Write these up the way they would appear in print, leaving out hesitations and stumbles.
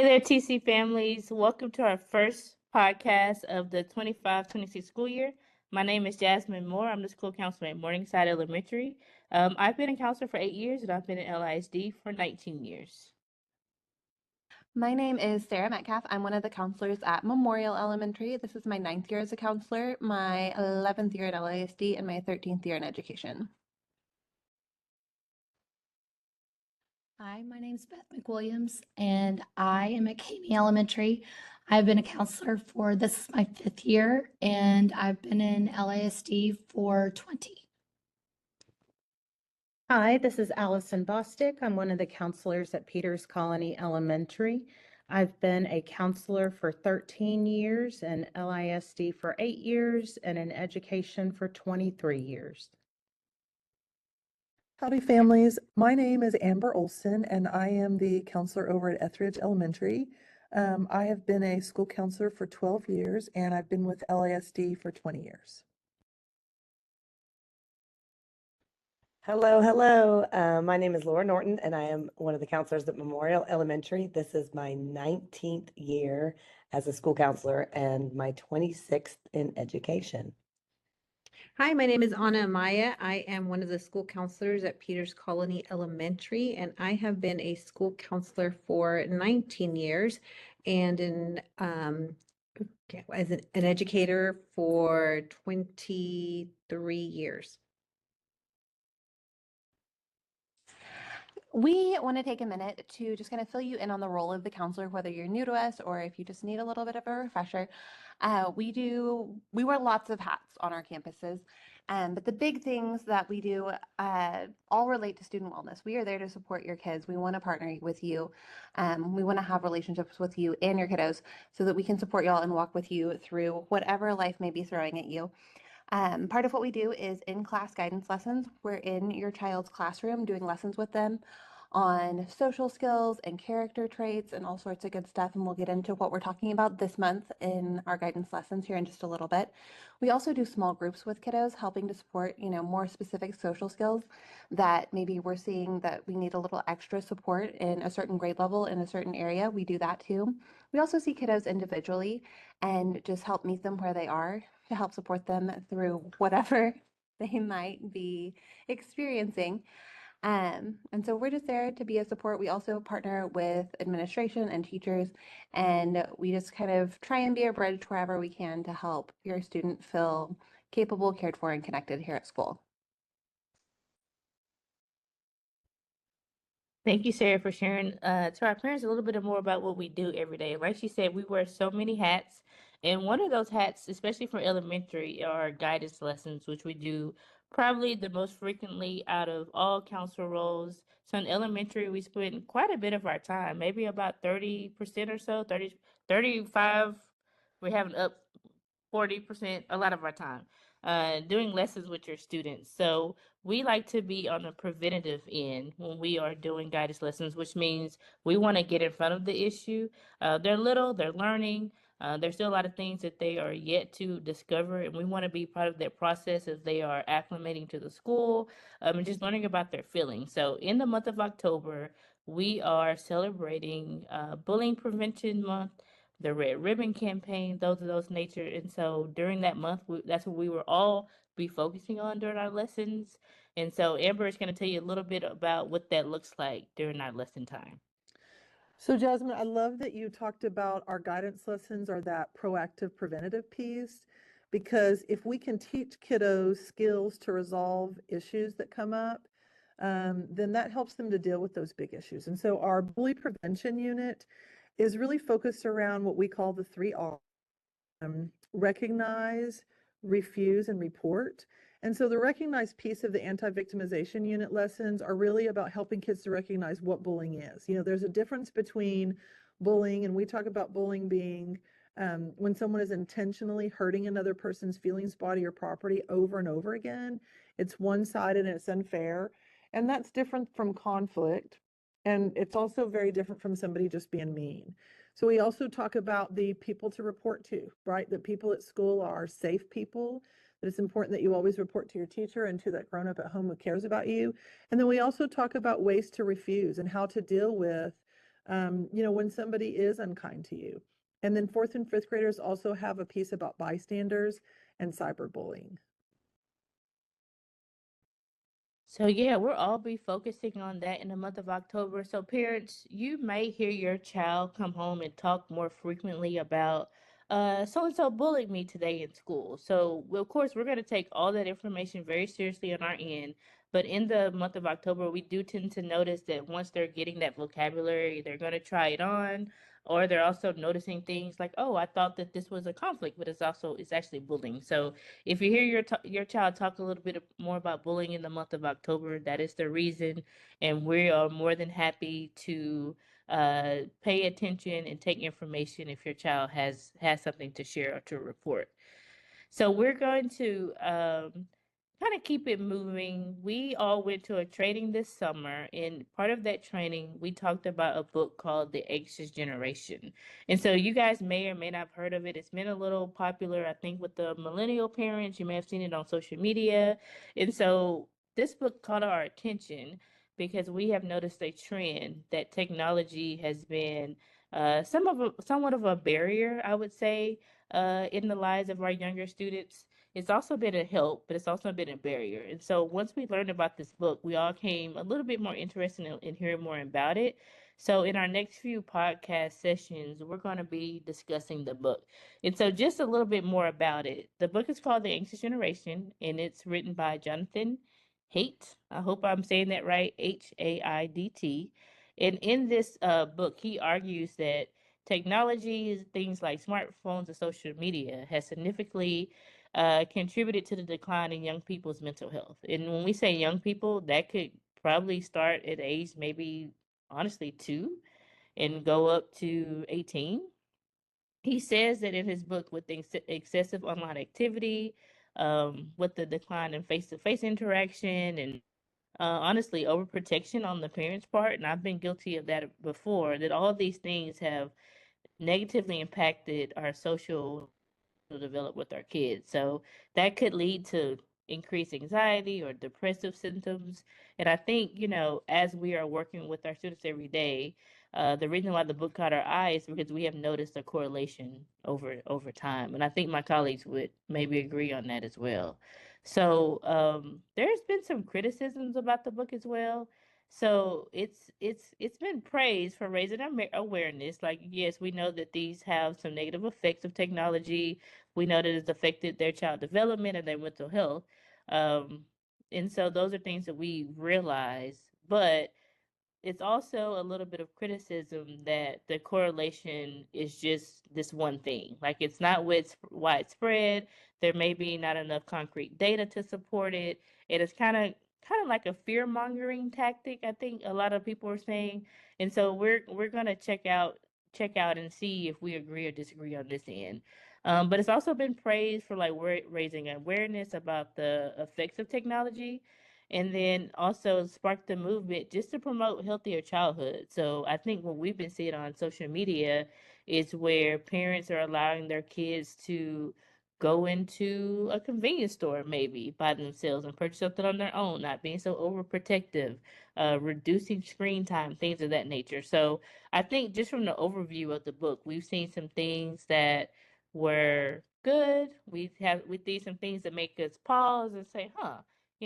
Hey there, TC families. Welcome to our first podcast of the 25-26 school year. My name is Jasmine Moore. I'm the school counselor at Morningside Elementary. I've been a counselor for 8 years, and I've been in LISD for 19 years. My name is Sarah Metcalf. I'm one of the counselors at Memorial Elementary. This is my 9th year as a counselor, my 11th year at LISD, and my 13th year in education. Hi, my name is Beth McWilliams, and I am at Caney Elementary. I've been a counselor for this is my 5th year, and I've been in LASD for 20. Hi, this is Allison Bostick. I'm one of the counselors at Peters Colony Elementary. I've been a counselor for 13 years and LISD for 8 years and in education for 23 years. Howdy families, my name is Amber Olson and I am the counselor over at Etheridge Elementary. I have been a school counselor for 12 years and I've been with LASD for 20 years. Hello. My name is Laura Norton, and I am one of the counselors at Memorial Elementary. This is my 19th year as a school counselor and my 26th in education. Hi, my name is Anna Amaya. I am one of the school counselors at Peters Colony Elementary, and I have been a school counselor for 19 years and as an educator for 23 years. We want to take a minute to just kind of fill you in on the role of the counselor, whether you're new to us or if you just need a little bit of a refresher. We wear lots of hats on our campuses, but the big things that we do all relate to student wellness. We are there to support your kids. We want to partner with you. We want to have relationships with you and your kiddos so that we can support y'all and walk with you through whatever life may be throwing at you. Part of what we do is in-class guidance lessons. We're in your child's classroom doing lessons with them on social skills and character traits and all sorts of good stuff. And we'll get into what we're talking about this month in our guidance lessons here in just a little bit. We also do small groups with kiddos, helping to support, more specific social skills that maybe we're seeing that we need a little extra support in a certain grade level in a certain area. We do that too. We also see kiddos individually and just help meet them where they are to help support them through whatever they might be experiencing. And so we're just there to be a support. We also partner with administration and teachers, and we just kind of try and be a bridge wherever we can to help your student feel capable, cared for, and connected here at school. Thank you, Sarah, for sharing to our parents a little bit more about what we do every day. Like she said, we wear so many hats, and one of those hats, especially for elementary, are guidance lessons, which we do probably the most frequently out of all counselor roles. So in elementary, we spend quite a bit of our time, maybe about 30% or so, 30, 35. We have an up 40%, a lot of our time, doing lessons with your students. So we like to be on the preventative end when we are doing guidance lessons, which means we want to get in front of the issue. They're little, they're learning. There's still a lot of things that they are yet to discover, and we want to be part of that process as they are acclimating to the school and just learning about their feelings. So in the month of October, we are celebrating Bullying Prevention Month, the Red Ribbon Campaign, those of those nature. And so during that month, that's what we will all be focusing on during our lessons. And so Amber is going to tell you a little bit about what that looks like during our lesson time. So Jasmine, I love that you talked about our guidance lessons or that proactive preventative piece, because if we can teach kiddos skills to resolve issues that come up, then that helps them to deal with those big issues. And so our bully prevention unit is really focused around what we call the 3 R's: recognize, refuse, and report. And so the recognize piece of the anti-victimization unit lessons are really about helping kids to recognize what bullying is. There's a difference between bullying, and we talk about bullying being when someone is intentionally hurting another person's feelings, body, or property over and over again. It's one-sided and it's unfair. And that's different from conflict. And it's also very different from somebody just being mean. So we also talk about the people to report to, right? That people at school are safe people, that it's important that you always report to your teacher and to that grown-up at home who cares about you. And then we also talk about ways to refuse and how to deal with when somebody is unkind to you. And then fourth and fifth graders also have a piece about bystanders and cyberbullying. So yeah, we'll all be focusing on that in the month of October. So parents, you may hear your child come home and talk more frequently about so and so bullied me today in school. So of course we're going to take all that information very seriously on our end. But in the month of October, we do tend to notice that once they're getting that vocabulary, they're going to try it on, or they're also noticing things like, oh, I thought that this was a conflict, but it's actually bullying. So if you hear your child talk a little bit more about bullying in the month of October, that is the reason, and we are more than happy to pay attention and take information if your child has something to share or to report. So we're going to kind of keep it moving. We all went to a training this summer, and part of that training, we talked about a book called The Anxious Generation. And so you guys may or may not have heard of it. It's been a little popular, I think, with the millennial parents. You may have seen it on social media. And so this book caught our attention because we have noticed a trend that technology has been somewhat of a barrier, I would say, in the lives of our younger students. It's also been a help, but it's also been a barrier. And so once we learned about this book, we all came a little bit more interested in hearing more about it. So in our next few podcast sessions, we're going to be discussing the book. And so just a little bit more about it. The book is called The Anxious Generation, and it's written by Jonathan Haidt. I hope I'm saying that right, Haidt. And in this book, he argues that technology, things like smartphones and social media, has significantly contributed to the decline in young people's mental health. And when we say young people, that could probably start at age maybe, honestly, 2 and go up to 18. He says that in his book, with the excessive online activity, with the decline in face-to-face interaction, and honestly, overprotection on the parents' part, and I've been guilty of that before, that all these things have negatively impacted our social develop with our kids. So that could lead to increased anxiety or depressive symptoms. And I think, as we are working with our students every day, the reason why the book caught our eye is because we have noticed a correlation over time. And I think my colleagues would maybe agree on that as well. So there's been some criticisms about the book as well. So it's been praised for raising awareness. Like, yes, we know that these have some negative effects of technology. We know that it's affected their child development and their mental health. Um, and so those are things that we realize, but it's also a little bit of criticism that the correlation is just this one thing. Like, it's not widespread. There may be not enough concrete data to support it. It is kind of like a fear mongering tactic, I think a lot of people are saying. And so we're gonna check out and see if we agree or disagree on this end. But it's also been praised for like raising awareness about the effects of technology, and then also spark the movement just to promote healthier childhood. So I think what we've been seeing on social media is where parents are allowing their kids to go into a convenience store maybe by themselves and purchase something on their own, not being so overprotective, reducing screen time, things of that nature. So I think just from the overview of the book, we've seen some things that were good. We see some things that make us pause and say, huh,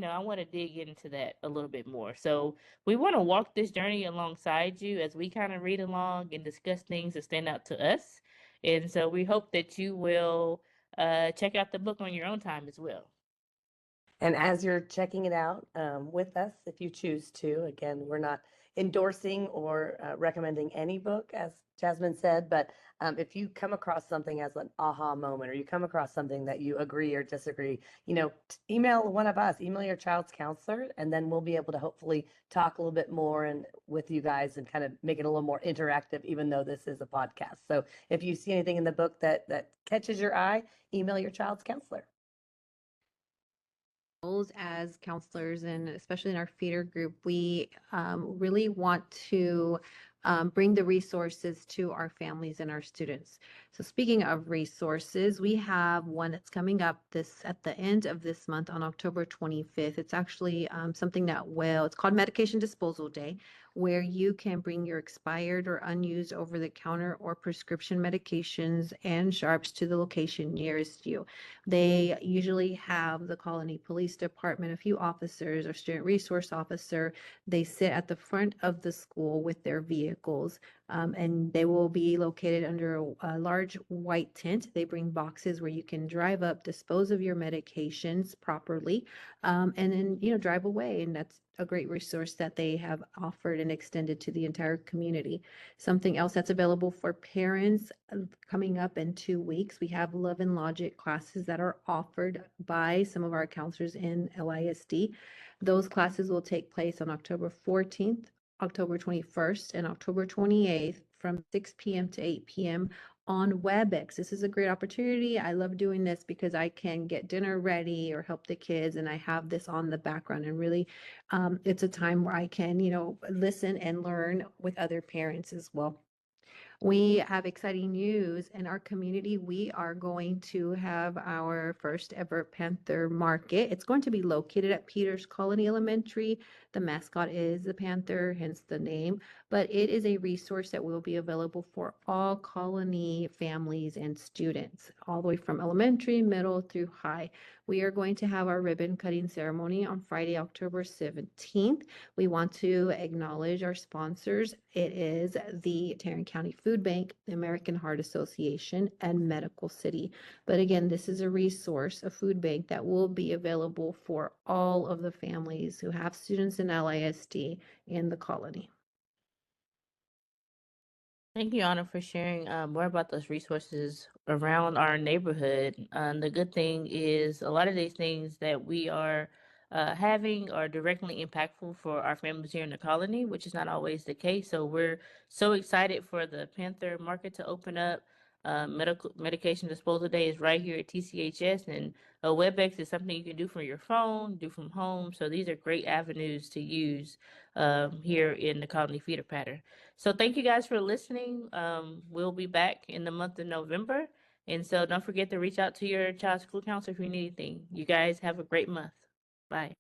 I want to dig into that a little bit more. So we want to walk this journey alongside you as we kind of read along and discuss things that stand out to us. And so we hope that you will check out the book on your own time as well. And as you're checking it out with us, if you choose to, again, we're not endorsing or recommending any book, as Jasmine said, but if you come across something as an aha moment, or you come across something that you agree or disagree, email one of us, email your child's counselor, and then we'll be able to hopefully talk a little bit more and with you guys and kind of make it a little more interactive, even though this is a podcast. So if you see anything in the book that catches your eye, email your child's counselor. As counselors, and especially in our feeder group, we really want to bring the resources to our families and our students. So speaking of resources, we have one that's coming up at the end of this month on October 25th. It's actually something it's called Medication Disposal Day. where you can bring your expired or unused over-the-counter or prescription medications and sharps to the location nearest you. They usually have the Colony Police Department, a few officers or student resource officer. They sit at the front of the school with their vehicles, and they will be located under a large white tent. They bring boxes where you can drive up, dispose of your medications properly, and then, drive away. And that's a great resource that they have offered and extended to the entire community. Something else that's available for parents coming up in 2 weeks, we have Love and Logic classes that are offered by some of our counselors in LISD. Those classes will take place on October 14th, October 21st, and October 28th from 6 p.m. to 8 p.m. on WebEx. This is a great opportunity. I love doing this because I can get dinner ready or help the kids, and I have this on the background, and really it's a time where I can, listen and learn with other parents as well. We have exciting news in our community. We are going to have our first ever Panther Market. It's going to be located at Peters Colony Elementary. The mascot is the panther, hence the name, but it is a resource that will be available for all Colony families and students, all the way from elementary, middle through high. We are going to have our ribbon cutting ceremony on Friday, October 17th. We want to acknowledge our sponsors. It is the Tarrant County Food Bank, the American Heart Association, and Medical City. But again, this is a resource, a food bank that will be available for all of the families who have students in LISD in the colony. Thank you, Anna, for sharing more about those resources around our neighborhood. The good thing is a lot of these things that we are having are directly impactful for our families here in the colony, which is not always the case. So we're so excited for the Panther Market to open up. Medication Disposal Day is right here at TCHS, and WebEx is something you can do from your phone, do from home. So these are great avenues to use here in the Colony Feeder Pattern. So thank you guys for listening. We'll be back in the month of November. And so don't forget to reach out to your child's school counselor if you need anything. You guys have a great month. Bye.